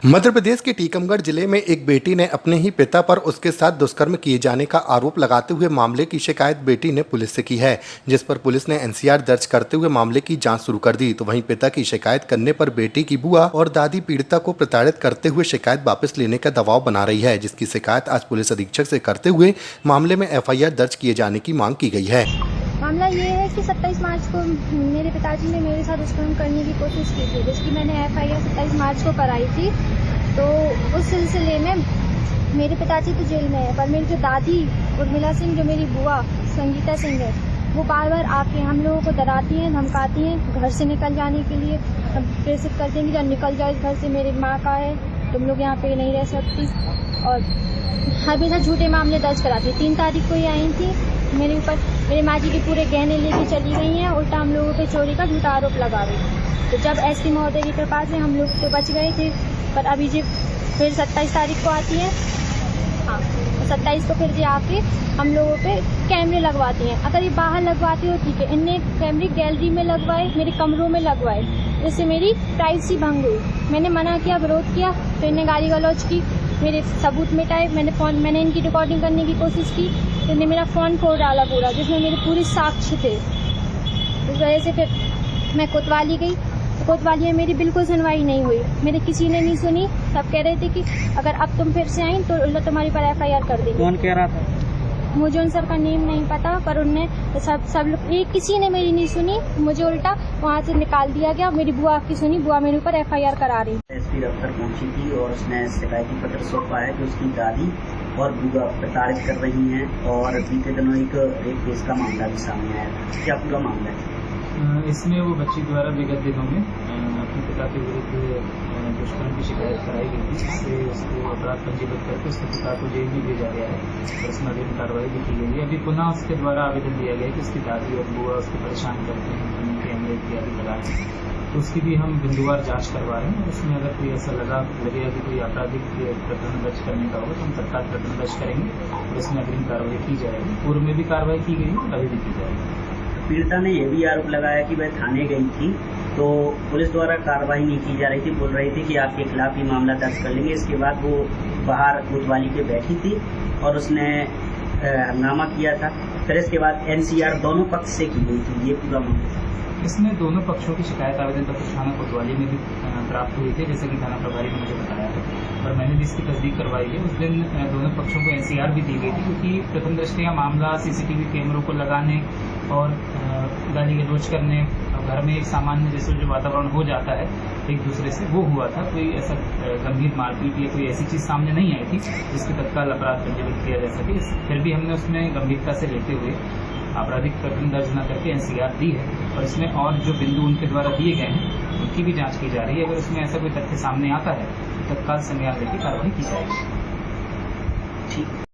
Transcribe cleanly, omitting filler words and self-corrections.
मध्य प्रदेश के टीकमगढ़ जिले में एक बेटी ने अपने ही पिता पर उसके साथ दुष्कर्म किए जाने का आरोप लगाते हुए मामले की शिकायत बेटी ने पुलिस से की है, जिस पर पुलिस ने एनसीआर दर्ज करते हुए मामले की जांच शुरू कर दी। तो वहीं पिता की शिकायत करने पर बेटी की बुआ और दादी पीड़िता को प्रताड़ित करते हुए शिकायत वापस लेने का दबाव बना रही है, जिसकी शिकायत आज पुलिस अधीक्षक से करते हुए मामले में एफआईआर दर्ज किए जाने की मांग की गई है। मामला ये है कि 27 मार्च को मेरे पिताजी ने मेरे साथ दुष्कर्म करने की कोशिश की थी, जिसकी मैंने एफआईआर 27 मार्च को कराई थी। तो उस सिलसिले में मेरे पिताजी तो जेल में है, पर मेरी जो दादी उर्मिला सिंह, जो मेरी बुआ संगीता सिंह है, वो बार बार आके हम लोगों को डराती हैं, धमकाती हैं, घर से निकल जाने के लिए प्रेरित करती हैं कि जब निकल जाओ इस घर से, मेरी माँ का है, तुम लोग यहाँ पे नहीं रह सकती। और हमेशा झूठे मामले दर्ज कराती। 3 तारीख को ये आई थी, मेरे ऊपर मेरे माँ जी के पूरे गहने लेके चली गई हैं, उल्टा हम लोगों पे चोरी का झूठा आरोप लगा रही। तो जब एसपी महोदय की कृपा से हम लोग तो बच गए थे, पर अभी जी फिर 27 तारीख को आती है। हाँ, 27 को फिर जी आके हम लोगों पे कैमरे लगवाती हैं। अगर ये बाहर लगवाती हो ठीक है, इनने कैमरे गैलरी में लगवाए, मेरे कमरों में लगवाए, जिससे मेरी प्राइवेसी भंग हुई। मैंने मना किया, विरोध किया, तो इन्हें गाली गलौज की, मेरे सबूत मिटाए। मैंने इनकी रिकॉर्डिंग करने की कोशिश की, तो इन्हें मेरा फ़ोन खो डाला पूरा, जिसमें मेरे पूरी साक्ष्य थे। इस वजह से फिर मैं कोतवाली गई, तो कोतवाली में मेरी बिल्कुल सुनवाई नहीं हुई, मेरे किसी ने नहीं सुनी। सब कह रहे थे कि अगर अब तुम फिर से आई तो उल्टा तुम्हारी पर एफआईआर कर देंगे। कौन कह रहा था? मुझे उन सर का नेम नहीं पता, पर उनने सब लोग, एक किसी ने मेरी नहीं सुनी, मुझे उल्टा वहाँ से निकाल दिया गया। मेरी बुआ की सुनी, बुआ मेरे ऊपर एफआईआर करा रही। एसपी दफ्तर पहुंची थी और उसने शिकायती पत्र सौंपा है कि उसकी दादी और बुआ प्रताड़ित कर रही हैं, और बीते दिनों एक रेप केस का मामला भी सामने आया था। क्या पूरा मामला है? इसमें वो बच्ची द्वारा विगत दिनों में अपने पिता के विरुद्ध दुष्कर्म की शिकायत कराई गई थी, जिससे उसको अपराध पंजीबद्ध करके उसके पिता को जेल में भेजा गया है और उसमें अग्रिम कार्रवाई भी की गई है। अभी पुनः उसके द्वारा आवेदन दिया गया है कि उसकी दादी और बुआ उसको परेशान करते हैं, उनके कैमरे इत्यादि लगाए, तो उसकी भी हम बिंदुवार जांच करवा रहे हैं। और उसमें अगर कोई ऐसा लगेगा कि कोई आपराधिक प्रकरण दर्ज करने का होगा तो हम तत्काल प्रकरण दर्ज करेंगे और उसमें अग्रिम कार्रवाई की जाएगी। पूर्व में भी कार्रवाई की गई है, अभी भी की जाएगी। पीड़िता ने यह भी आरोप लगाया कि वह थाने गई थी तो पुलिस द्वारा कार्रवाई नहीं की जा रही थी, बोल रही थी कि आपके खिलाफ ही मामला दर्ज कर लेंगे। इसके बाद वो बाहर कोतवाली पे बैठी थी और उसने हंगामा किया था। फिर इसके बाद एनसीआर दोनों पक्ष से की गई थी। ये पूरा मामला, इसमें दोनों पक्षों की शिकायत आवेदन पत्र थाना कोतवाली में भी प्राप्त हुई थी, जैसे कि थाना प्रभारी ने मुझे बताया था, और मैंने भी इसकी तस्दीक करवाई है। उस दिन दोनों पक्षों को एनसीआर भी दी गई थी, क्योंकि प्रथम दृष्टया मामला सीसीटीवी कैमरों को लगाने और गाली गलौज करने, घर में एक सामान्य जैसे जो वातावरण हो जाता है एक दूसरे से, वो हुआ था। कोई ऐसा गंभीर मारपीट या कोई ऐसी चीज सामने नहीं आई थी जिसके तत्काल अपराध पंजीबद्ध किया जा सके। फिर भी हमने उसमें गंभीरता से लेते हुए आपराधिक प्रकरण दर्ज न करके एनसीआर दी है, और इसमें और जो बिंदु उनके द्वारा दिए गए हैं उनकी भी जांच की जा रही है। अगर उसमें ऐसा कोई तथ्य सामने आता है तो तत्काल संज्ञान लेकर कार्रवाई की जाएगी। ठीक।